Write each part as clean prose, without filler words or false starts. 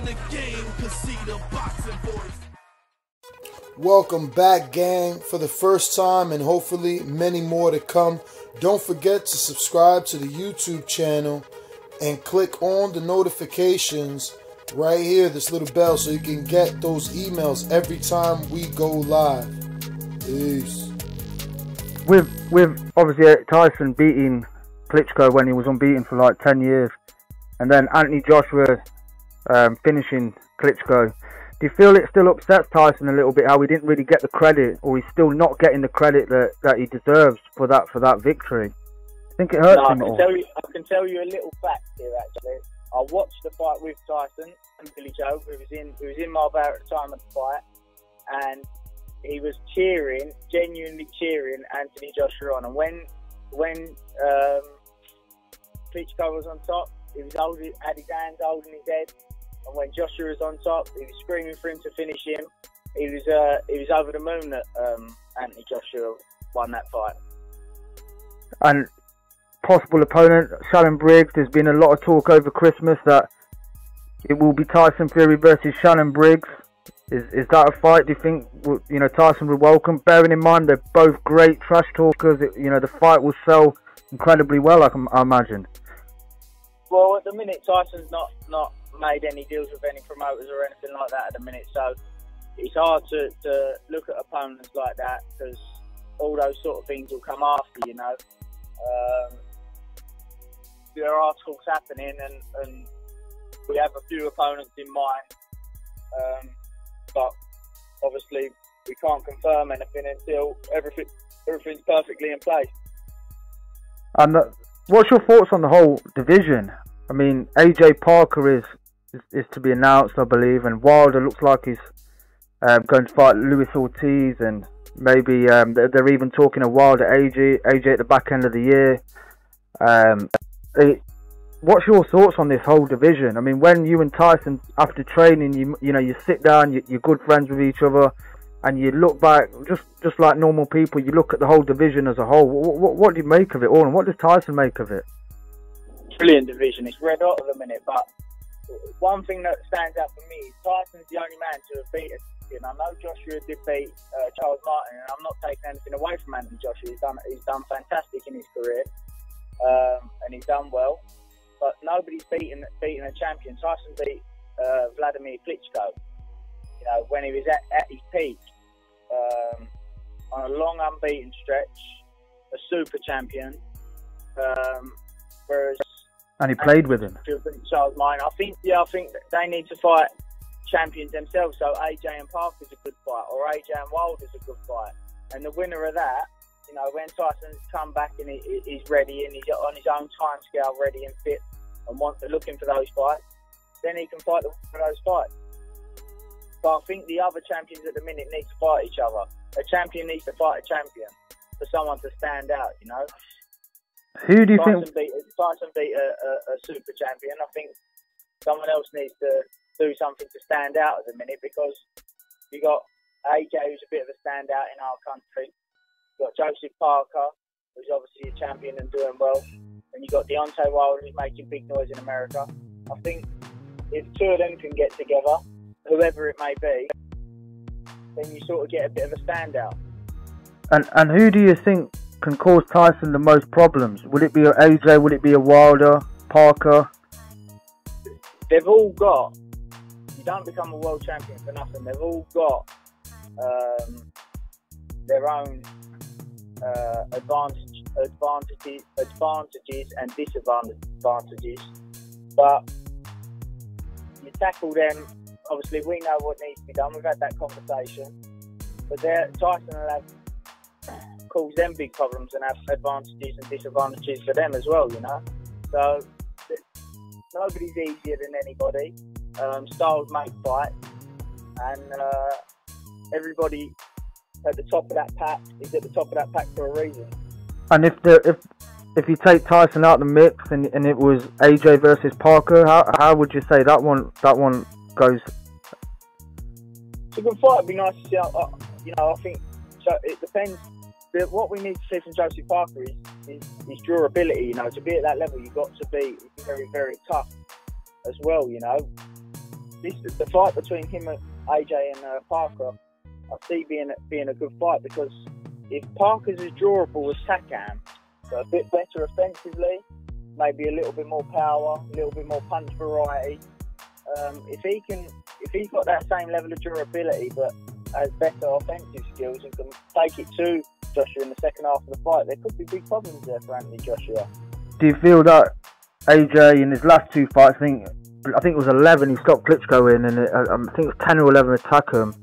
in the game, cause see the boxing voice. Welcome back, gang, for the first time and hopefully many more to come. Don't forget to subscribe to the YouTube channel and click on the notifications right here, this little bell, so you can get those emails every time we go live. Peace. With obviously Tyson beating Klitschko when he was unbeaten for like 10 years, and then Anthony Joshua finishing Klitschko, do you feel it still upsets Tyson a little bit how he didn't really get the credit, or he's still not getting the credit that he deserves for that victory? I think it hurts him. I can tell you a little fact here actually. I watched the fight with Tyson and Billy Joe, who was in Marbella at the time of the fight, and he was genuinely cheering Anthony Joshua on. And when Klitschko was on top, he was had his hands holding his head. And when Joshua was on top, he was screaming for him to finish him. He was over the moon that Anthony Joshua won that fight. And possible opponent, Shannon Briggs. There's been a lot of talk over Christmas that it will be Tyson Fury versus Shannon Briggs. Is that a fight? Do you think Tyson would welcome? Bearing in mind they're both great trash talkers, the fight will sell incredibly well, I imagine. Well, at the minute, Tyson's not made any deals with any promoters or anything like that at the minute, so it's hard to look at opponents like that because all those sort of things will come after, There are talks happening, and we have a few opponents in mind, but obviously we can't confirm anything until everything's perfectly in place. And what's your thoughts on the whole division? I mean, AJ Parker is to be announced, I believe, and Wilder looks like he's going to fight Luis Ortiz, and maybe they're even talking of Wilder AJ at the back end of the year. What's your thoughts on this whole division? I mean, when you and Tyson, after training, you sit down, you're good friends with each other, and you look back, just like normal people, you look at the whole division as a whole. What do you make of it all, and what does Tyson make of it? Brilliant division. It's red hot at the minute, but one thing that stands out for me is Tyson's the only man to have beaten. I know Joshua did beat Charles Martin, and I'm not taking anything away from Anthony Joshua. He's done fantastic in his career, and he's done well. But nobody's beaten a champion. Tyson beat Vladimir Klitschko, when he was at his peak, on a long unbeaten stretch, a super champion. Whereas, and he played with him. Charles Martin, I think that they need to fight champions themselves. So AJ and Parker's a good fight, or AJ and Wilder's a good fight, and the winner of that, when Tyson's come back and he's ready and he's on his own time scale, ready and fit, and looking for those fights, then he can fight for those fights. But I think the other champions at the minute need to fight each other. A champion needs to fight a champion for someone to stand out. Who do you think? Tyson beat a super champion. I think someone else needs to do something to stand out at the minute, because you got AJ, who's a bit of a standout in our country. You got Joseph Parker, who's obviously a champion and doing well, and you got Deontay Wilder, who's making big noise in America. I think if two of them can get together, whoever it may be, then you sort of get a bit of a standout. And who do you think can cause Tyson the most problems? Would it be a AJ? Would it be a Wilder? Parker? They've all got. You don't become a world champion for nothing. They've all got their own advantages and disadvantages. But you tackle them. Obviously, we know what needs to be done. We've had that conversation. But Tyson will have cause them big problems and have advantages and disadvantages for them as well, So nobody's easier than anybody. Styles make fights, and everybody at the top of that pack is at the top of that pack for a reason. And if you take Tyson out of the mix and it was AJ versus Parker, how would you say that one goes? It's a good fight. It'd be nice to see. I think so. It depends. What we need to see from Joseph Parker is durability. To be at that level, you've got to be very, very tough as well. the fight between him and AJ and Parker, I see being a good fight, because if Parker's as drawable as Takam, but a bit better offensively, maybe a little bit more power, a little bit more punch variety. If he's got that same level of durability but has better offensive skills and can take it to Joshua in the second half of the fight, there could be big problems there for Anthony Joshua. Do you feel that AJ in his last two fights, I think it was 11 he stopped Klitschko in, and I think it was 10 or 11 attack him.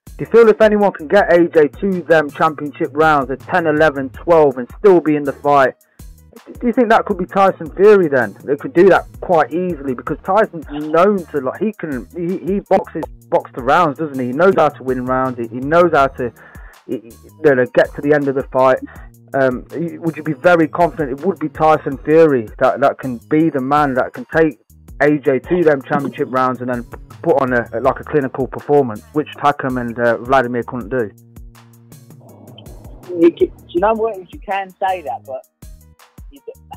Do you feel if anyone can get AJ to them championship rounds at 10, 11, 12 and still be in the fight, do you think that could be Tyson Fury then? They could do that quite easily, because Tyson's known to, like, he boxes the rounds, doesn't he? He knows how to win rounds. He knows how to get to the end of the fight. Would you be very confident it would be Tyson Fury that can be the man that can take AJ to them championship rounds and then put on a clinical performance, which Takam and Vladimir couldn't do? You know what? You can say that, but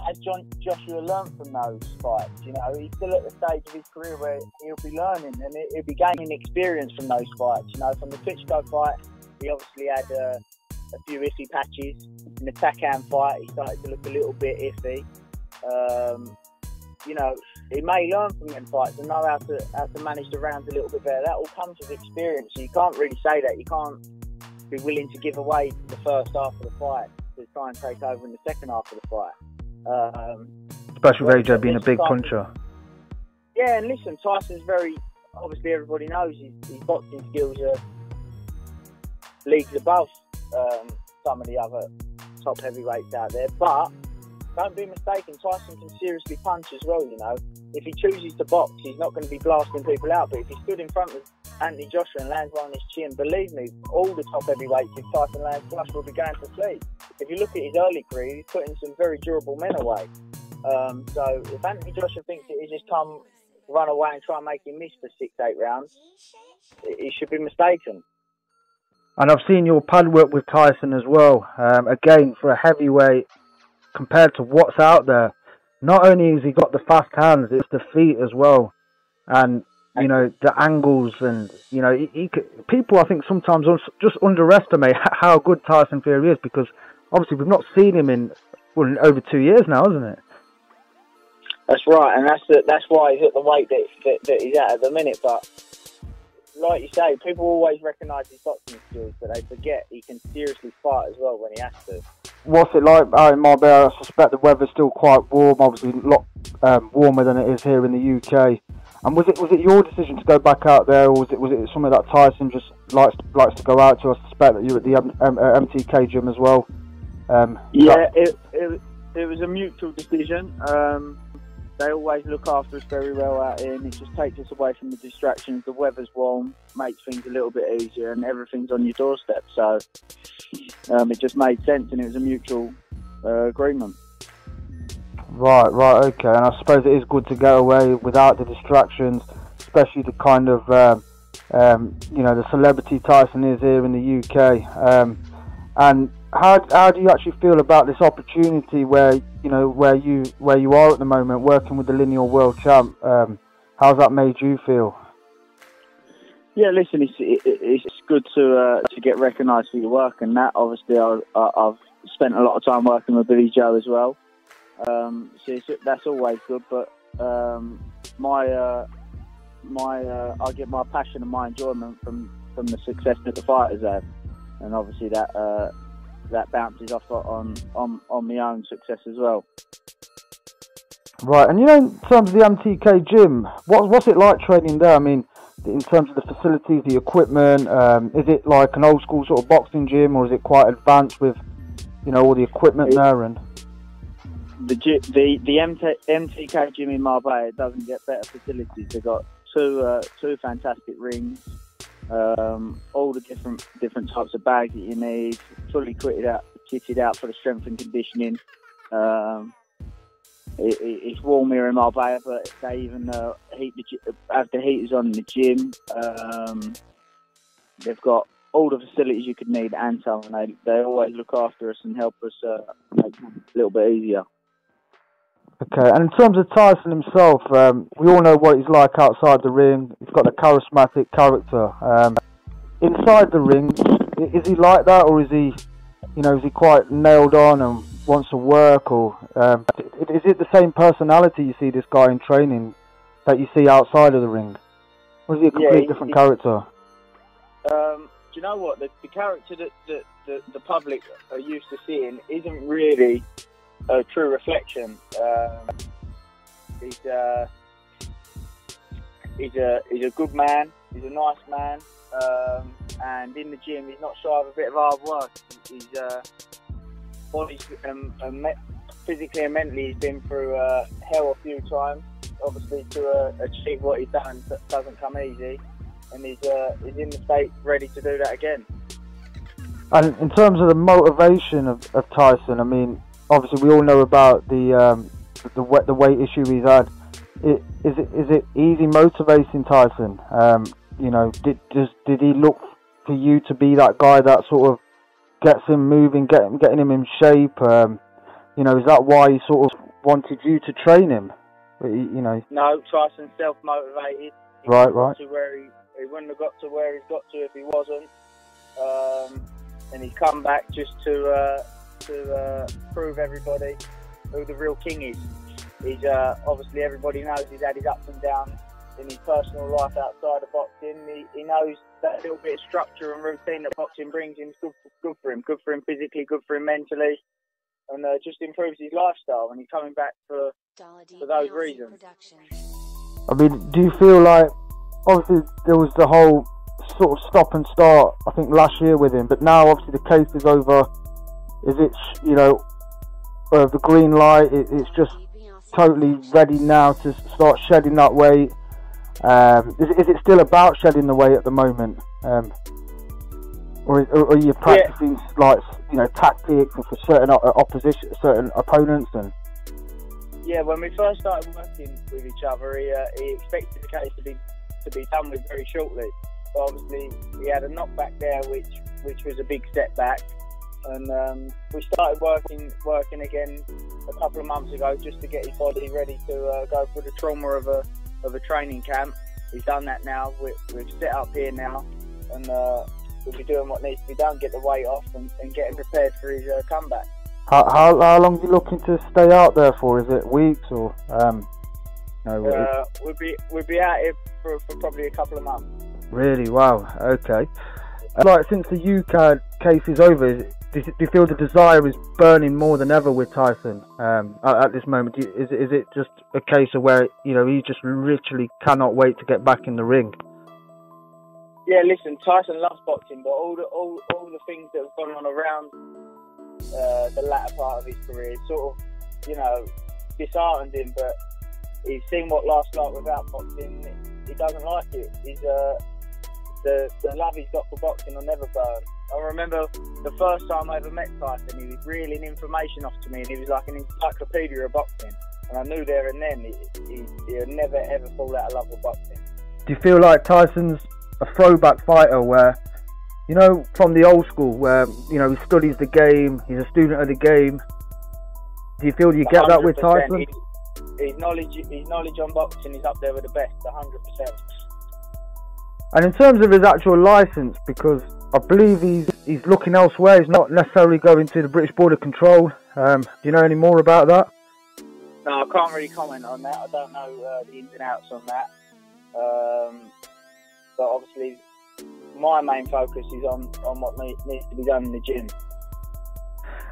has Joshua learned from those fights? You know, he's still at the stage of his career where he'll be learning and he'll be gaining experience from those fights. You know, from the Klitschko fight, he obviously had a few iffy patches. In the Takam fight, he started to look a little bit iffy. You know, he may learn from them fights and know how to manage the rounds a little bit better. That all comes with experience. So you can't really say that. You can't be willing to give away the first half of the fight to try and take over in the second half of the fight. Especially with AJ being a big puncher. Yeah, and listen, Tyson's obviously everybody knows his boxing skills are leagues above some of the other top heavyweights out there, but don't be mistaken, Tyson can seriously punch as well, you know. If he chooses to box, he's not going to be blasting people out, but if he stood in front of Anthony Joshua and lands one on his chin, believe me, all the top heavyweights, if Tyson lands flush, will be going to sleep. If you look at his early career, he's putting some very durable men away. So if Anthony Joshua thinks that he just come run away and try and make him miss for 6-8 rounds, he should be mistaken. And I've seen your pad work with Tyson as well. Again, for a heavyweight, compared to what's out there, not only has he got the fast hands, it's the feet as well. And, you know, the angles, and, you know, people, I think, sometimes just underestimate how good Tyson Fury is, because obviously we've not seen him in over 2 years now, isn't it? That's right, and that's why he's at the weight that he's at the minute. But like you say, people always recognise his boxing skills, but they forget he can seriously fight as well when he has to. What's it like out in Marbella? I suspect the weather's still quite warm, obviously a lot warmer than it is here in the UK. And was it your decision to go back out there, or was it something that Tyson just likes to go out to? I suspect that you're at the MTK gym as well. It was a mutual decision. They always look after us very well out here, and it just takes us away from the distractions. The weather's warm, makes things a little bit easier, and everything's on your doorstep. So it just made sense, and it was a mutual agreement. Right, okay. And I suppose it is good to get away without the distractions, especially the kind of, the celebrity Tyson is here in the UK. And how do you actually feel about this opportunity where you are at the moment, working with the lineal world champ? How's that made you feel? Yeah, listen, it's good to get recognised for your work, and that obviously I've spent a lot of time working with Billy Joe as well. So that's always good, but I get my passion and my enjoyment from the success that the fighters have, and obviously that bounces off on my own success as well. Right, and in terms of the MTK gym, what's it like training there? I mean, in terms of the facilities, the equipment, is it like an old school sort of boxing gym, or is it quite advanced with, all the equipment there? And the MTK gym in Marbella doesn't get better facilities. They've got two fantastic rings, all the different types of bags that you need, fully kitted out for the strength and conditioning. It's warm here in Marbella, but they even have the heaters on in the gym. They've got all the facilities you could need, and some. They always look after us and help us make it a little bit easier. Okay, and in terms of Tyson himself, we all know what he's like outside the ring. He's got a charismatic character. Inside the ring, is he like that, or is he, is he quite nailed on and wants to work, or is it the same personality you see this guy in training that you see outside of the ring? Or is he a completely different character? Do you know what? The character that the public are used to seeing isn't really a true reflection. He's a good man. He's a nice man, and in the gym he's not shy of a bit of hard work. He's physically and mentally he's been through hell a few times. Obviously, to achieve what he's done doesn't come easy, and he's in the state ready to do that again. And in terms of the motivation of Tyson, I mean, obviously we all know about the weight issue he's had. Is it easy motivating Tyson? Did he look for you to be that guy that sort of gets him moving, getting him in shape? Is that why he sort of wanted you to train him? No, Tyson's self-motivated. Right. He wouldn't have got to where he's got to if he wasn't. And he's come back just to prove everybody who the real king is. He's obviously, everybody knows he's had his ups and downs in his personal life outside of boxing. He knows that little bit of structure and routine that boxing brings him is good for him. Good for him physically, good for him mentally, and just improves his lifestyle. And he's coming back for those reasons. I mean, do you feel like, obviously there was the whole sort of stop and start, I think, last year with him, but now obviously the case is over. Is it, the green light, it's just totally ready now to start shedding that weight? Is it still about shedding the weight at the moment? Or are you practicing tactics for certain opposition, certain opponents? And yeah, when we first started working with each other, he expected the case to be done with very shortly. But obviously, he had a knockback there, which was a big setback. And we started working again a couple of months ago, just to get his body ready to go through the trauma of a training camp. He's done that now. We've set up here now, and we'll be doing what needs to be done, get the weight off, and getting prepared for his comeback. How long are you looking to stay out there for? Is it weeks or no? We'll be out here for probably a couple of months. Really? Wow. Okay. Since the UK case is over, do you feel the desire is burning more than ever with Tyson at this moment? Is it just a case of where he just literally cannot wait to get back in the ring? Yeah, listen, Tyson loves boxing, but all the things that have gone on around the latter part of his career sort of, disheartened him. But he's seen what life's like without boxing. He doesn't like it. He's the love he's got for boxing will never burn. I remember the first time I ever met Tyson, he was reeling information off to me, and he was like an encyclopedia of boxing. And I knew there and then he'll never ever fall out of love with boxing. Do you feel like Tyson's a throwback fighter where, from the old school, where, he studies the game, he's a student of the game? Do you feel you get that with Tyson? His knowledge on boxing is up there with the best, 100%. And in terms of his actual licence, because I believe he's looking elsewhere, he's not necessarily going to the British Border Control. Do you know any more about that? No, I can't really comment on that. I don't know the ins and outs on that. But obviously, my main focus is on what needs to be done in the gym.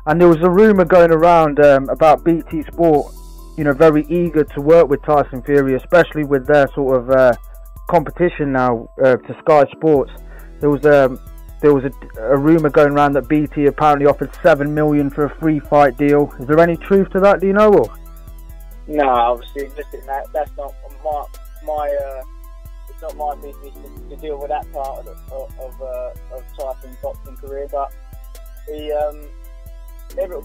And there was a rumour going around about BT Sport, very eager to work with Tyson Fury, especially with their sort of competition now to Sky Sports. There was a rumour going around that BT apparently offered $7 million for a free fight deal. Is there any truth to that? Do you know? Or? No, obviously, listen, that's not my. It's not my business to deal with that part of Tyson's boxing career. But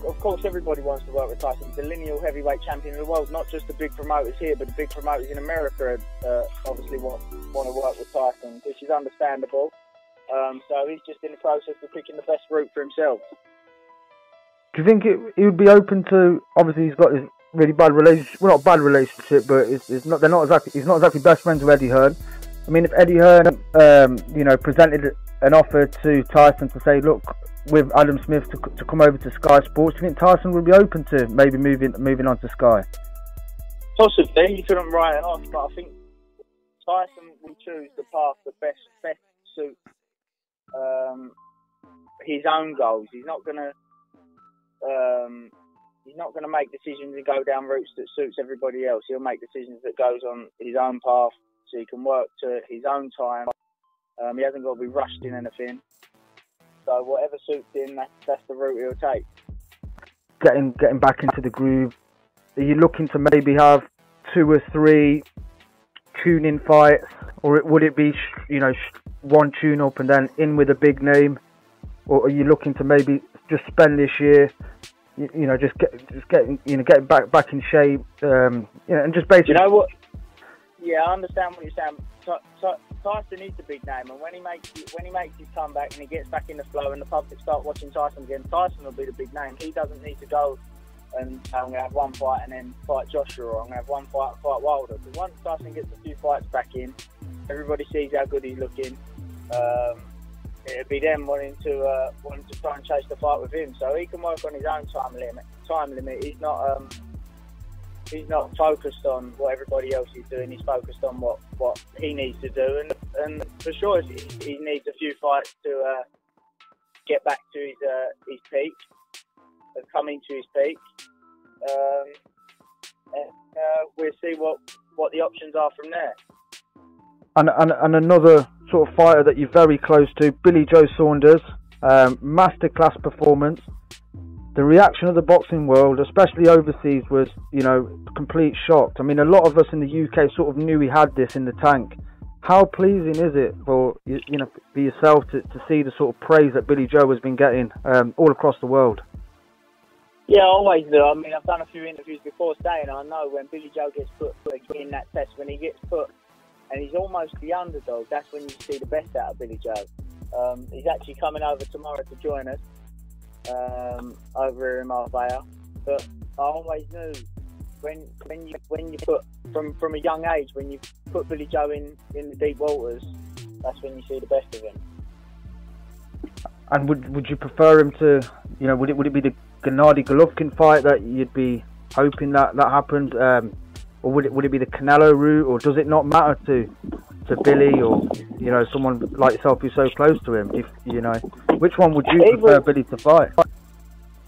of course, everybody wants to work with Tyson. He's the lineal heavyweight champion of the world. Not just the big promoters here, but the big promoters in America obviously want to work with Tyson, which is understandable. So he's just in the process of picking the best route for himself. Do you think he would be open to? Obviously, he's got his really bad relationship. Well, not bad relationship, but it's not. They're not exactly. He's not exactly best friends with Eddie Hearn. I mean, if Eddie Hearn, presented an offer to Tyson to say, look, with Adam Smith to come over to Sky Sports, do you think Tyson would be open to maybe moving on to Sky? Possibly. You couldn't write it off, but I think Tyson will choose the path that best suits his own goals. He's not gonna make decisions and go down routes that suits everybody else. He'll make decisions that goes on his own path, so he can work to his own time. He hasn't got to be rushed in anything. So whatever suits him, that's the route he'll take. Getting back into the groove. Are you looking to maybe have 2 or 3 tune-in fights, or would it be one tune-up and then in with a big name, or are you looking to maybe just spend this year, getting back in shape, and just basically. You know what? Yeah, I understand what you're saying. Tyson is the big name, and when he makes his comeback and he gets back in the flow and the public start watching Tyson again, Tyson will be the big name. He doesn't need to go and I'm going to have one fight and then fight Joshua, or I'm going to have one fight and fight Wilder. Because once Tyson gets a few fights back in, everybody sees how good he's looking. It'd be them wanting to try and chase the fight with him. So he can work on his own time limit. He's not focused on what everybody else is doing. He's focused on what he needs to do, and for sure he needs a few fights to get back to his peak and come into his peak. We'll see what the options are from there. And another sort of fighter that you're very close to, Billy Joe Saunders, masterclass performance. The reaction of the boxing world, especially overseas, was, complete shock. I mean, a lot of us in the UK sort of knew he had this in the tank. How pleasing is it for yourself to see the sort of praise that Billy Joe has been getting all across the world? Yeah, I always do. I mean, I've done a few interviews before saying I know when Billy Joe gets put in that test, when he gets put and he's almost the underdog, that's when you see the best out of Billy Joe. He's actually coming over tomorrow to join us over here in Marbella. But I always knew when you put from a young age, when you put Billy Joe in the deep waters, that's when you see the best of him. And would you prefer him to, would it be the Gennady Golovkin fight that you'd be hoping that happened, or would it be the Canelo route, or does it not matter to Billy, or someone like yourself who's so close to him? Which one would you prefer Billy to fight?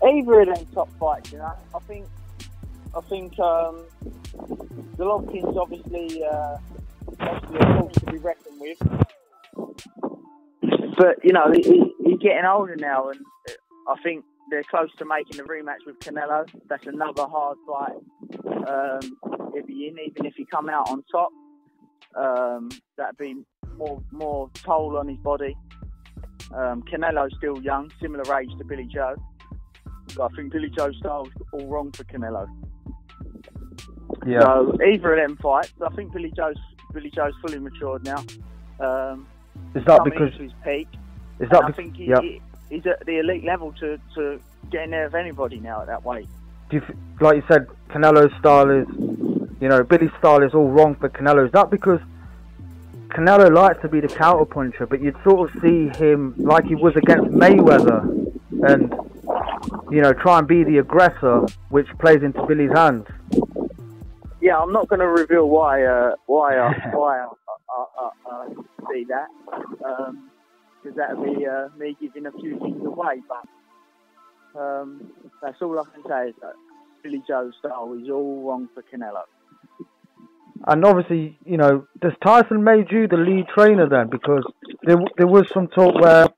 Either of them top fights, I think Golovkin's obviously a force to be reckoned with. But, he's getting older now, and I think they're close to making the rematch with Canelo. That's another hard fight. He'll be in, even if he come out on top. That'd be more toll on his body. Canelo's still young, similar age to Billy Joe. But I think Billy Joe's style's all wrong for Canelo. Yeah. So either of them fights, I think Billy Joe's fully matured now. Is that because his peak? Is that I think he's at the elite level to get in there with anybody now at that weight. Like you said, Canelo's style is, Billy's style is all wrong for Canelo. Is that because Canelo likes to be the counter puncher, but you'd sort of see him like he was against Mayweather, and try and be the aggressor, which plays into Billy's hands? Yeah, I'm not going to reveal why I see that, because that would be me giving a few things away. But that's all I can say is that Billy Joe's style is all wrong for Canelo. And obviously, does Tyson made you the lead trainer then? Because there was some talk where,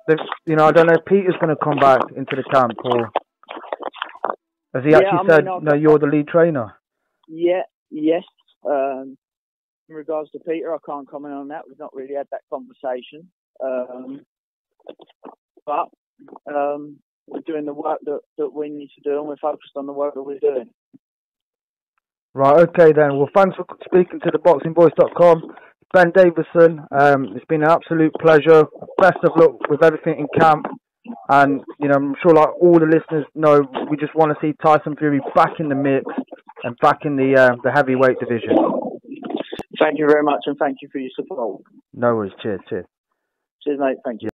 I don't know if Peter's going to come back into the camp, or has he actually said, no, you're the lead trainer? Yes. In regards to Peter, I can't comment on that. We've not really had that conversation. But we're doing the work that we need to do, and we're focused on the work that we're doing. Right, okay then. Well, thanks for speaking to ThaBoxingVoice.com. Ben Davison, it's been an absolute pleasure. Best of luck with everything in camp. And, you know, I'm sure like all the listeners know, we just want to see Tyson Fury back in the mix and back in the heavyweight division. Thank you very much, and thank you for your support. No worries. Cheers. Cheers, mate. Thank you.